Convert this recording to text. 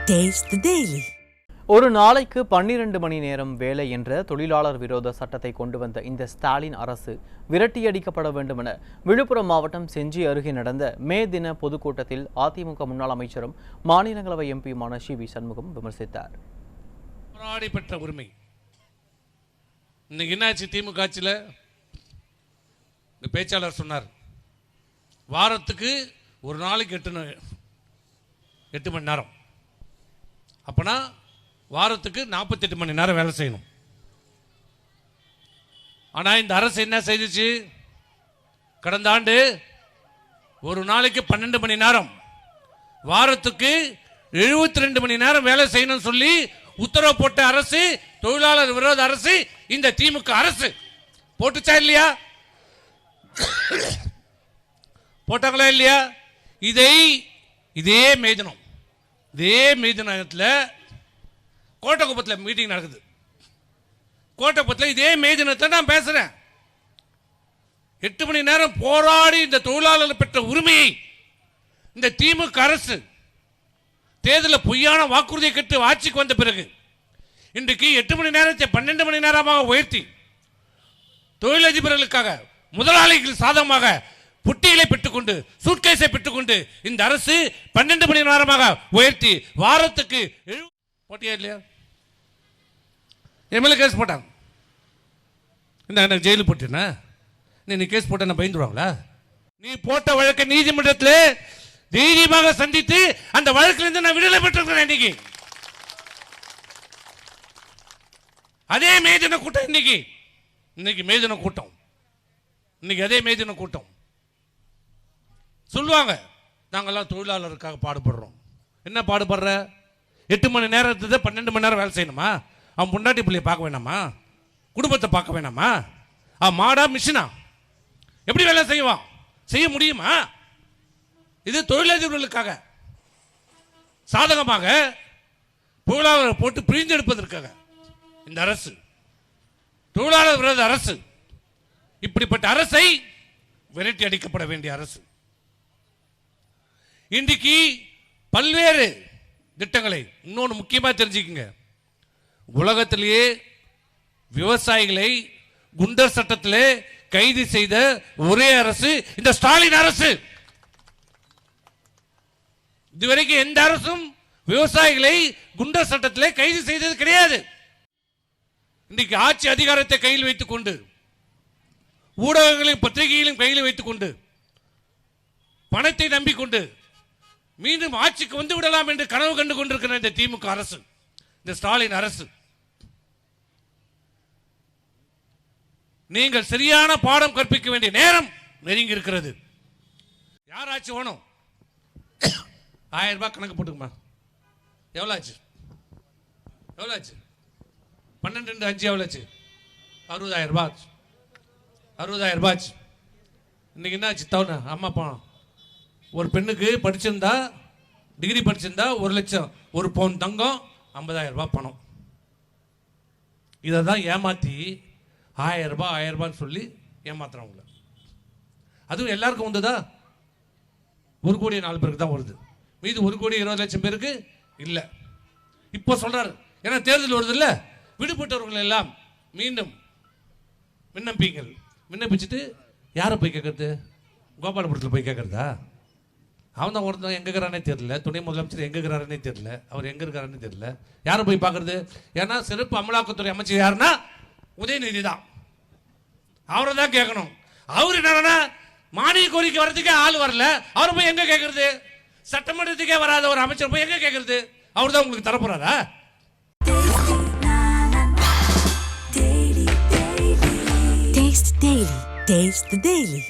Taste the Daily. ஒரு நாளைக்கு 12 மணி நேரம் வேலை என்ற தொழிலாளர் விரோத சட்டத்தை கொண்டு வந்த இந்த ஸ்டாலின் அரசு விரட்டியடிக்கப்பட வேண்டும் என விழுப்புரம் மாவட்டம் செஞ்சி அருகே நடந்த மே தின பொதுக்கூட்டத்தில் அதிமுக முன்னாள் அமைச்சரும் மாநிலங்களவை எம்பியுமான சி.வி. சண்முகம் விமர்சித்தார். போராடி பெற்ற உரிமை இன்னைக்கு என்னாச்சு? திமுக ஆட்சியில் இந்த பேச்சாளர் சொன்னார், வாரத்துக்கு ஒரு நாளைக்கு 8 மணி நேரம், அப்பனா வாரத்துக்கு 48 மணி நேரம் வேலை செய்யணும். ஆனால் இந்த அரசு என்ன செய்துச்சு? கடந்த ஆண்டு ஒரு நாளைக்கு 12 மணி நேரம், வாரத்துக்கு 72 மணி நேரம் வேலை செய்யணும்னு சொல்லி உத்தரவு போட்ட அரசு, தொழிலாளர் விரோத அரசு இந்த திமுக அரசு. போட்டுச்சா இல்லையா? போட்டாங்களா இல்லையா? இதே மே தினத்தில் கோட்டக்குப்பத்தில் மீட்டிங் நடக்குது. கோட்டக்குப்பத்தில் இதே மே தினத்தை நான் பேசுறேன். 8 மணி நேரம் போராடி இந்த தொழிலாளர்கள் பெற்ற உரிமையை இந்த திமுக அரசு தேர்தலில் பொய்யான வாக்குறுதியை கட்டு ஆட்சிக்கு வந்த பிறகு இன்றைக்கு 8 மணி நேரத்தை 12 மணி நேரமாக உயர்த்தி தொழிலதிபர்களுக்காக முதலாளிகள் சாதகமாக புட்டிகளை பெற்றுக்கொண்டு சூட்கேஸை பெற்றுக்கொண்டு இந்த அரசு 12 மணி நேரமாக உயர்த்தி வாரத்துக்கு போட்டியா இல்லையா? எம்எல்ஏ கேஸ் போட்டாங்க. இந்த ஜெயிலுக்கு போட்டேன்னா நீ கேஸ் போட்ட பயந்துருவாங்களா? நீ போட்ட வழக்கை நீதிமன்றத்தில் தைரியமாக சந்தித்து அந்த வழக்கிலிருந்து நான் விடுதலை பெற்றிருக்கிறேன். அதே மேதின கூட்டம் இன்னைக்கு மேதின கூட்டம், அதே மேதின கூட்டம் சொல்லுவாங்க, நாங்கெல்லாம் தொழிலாளருக்காக பாடுபடுறோம். என்ன பாடுபடுற? 8 மணி நேரத்தை 12 மணி நேரம் வேலை செய்யணுமா? அவன் பொண்டாட்டி பிள்ளைய பார்க்க வேணாமா? குடும்பத்தை பார்க்க வேணாமா? மாடா மிஷினா? எப்படி வேலை செய்வான்? செய்ய முடியுமா? இது தொழிலதிபர்களுக்காக சாதகமாக தொழிலாளர் போட்டு பிரிஞ்செடுப்பதற்காக இந்த அரசு, தொழிலாளர் விரோத அரசு. இப்படிப்பட்ட அரசை விரட்டி அடிக்கப்பட வேண்டிய அரசு. இன்றைக்கு பல்வேறு திட்டங்களை, இன்னொன்று முக்கியமாக தெரிஞ்சுக்கங்க, உலகத்திலேயே விவசாயிகளை குண்டர் சட்டத்திலே கைது செய்த ஒரே அரசு இந்த ஸ்டாலின் அரசு. இதுவரைக்கும் எந்த அரசும் விவசாயிகளை குண்டர் சட்டத்திலே கைது செய்தது கிடையாது. இன்றைக்கு ஆட்சி அதிகாரத்தை கையில் வைத்துக் கொண்டு, ஊடகங்களையும் பத்திரிகைகளையும் கையில் வைத்துக் கொண்டு, பணத்தை நம்பிக்கொண்டு மீண்டும் ஆட்சிக்கு வந்து விடலாம் என்று கனவு கண்டு கொண்டிருக்கிற இந்த திமுக அரசு, இந்த ஸ்டாலின் அரசு, நீங்கள் சரியான பாடம் கற்பிக்க வேண்டிய நேரம் நெருங்கி இருக்கிறது. யார் ஆட்சி வேணும்? 1000 ரூபாய் கணக்கு போட்டுக்குமா? எவ்வளோ ஆச்சு? 12 5 எவ்வளோ ஆச்சு? 60,000 ரூபாய். 60,000 ரூபாய். இன்னைக்கு என்ன ஆச்சு? தவணை அம்மா பணம். ஒரு பெண்ணுக்கு படிச்சிருந்தா, டிகிரி படிச்சிருந்தா 1 லட்சம், ஒரு பவுன் தங்கம், 50,000 ரூபாய் பணம். இதை தான் ஏமாற்றி 1000 ரூபான்னு சொல்லி ஏமாத்துறவங்கள. அதுவும் எல்லாருக்கும் வந்ததா? 1,04,00,000 பேருக்கு தான் வருது. மீது 1,20,00,000 பேருக்கு இல்லை. இப்போ சொல்றாரு, ஏன்னா தேர்தல் வருது இல்லை, விடுபட்டவர்கள் எல்லாம் மீண்டும் விண்ணப்பிச்சுட்டு யாரை போய் கேட்கறது? கோபாலபுரத்தில் போய் கேட்கறதா? அவன் தான் ஒருத்தன் எங்கே இருக்கிறானே தெரியல, துணை முதலமைச்சர் எங்கே இருக்கிறாருன்னே தெரியல, அவர் எங்கே இருக்காருன்னு தெரியல. யாரை போய் பார்க்கறது? ஏன்னா சிறப்பு அமலாக்கத்துறை அமைச்சர் யாருன்னா உதயநிதி தான். அவரை தான் கேட்கணும். அவர் என்னன்னா மானிய கோரிக்கை வர்றதுக்கே ஆள் வரல, அவரை போய் எங்கே கேட்கறது? சட்டமன்றத்துக்கே வராத ஒரு அமைச்சர் போய் எங்கே கேட்கறது? அவர் தான் உங்களுக்கு தரப்போறாரா? Taste the Daily.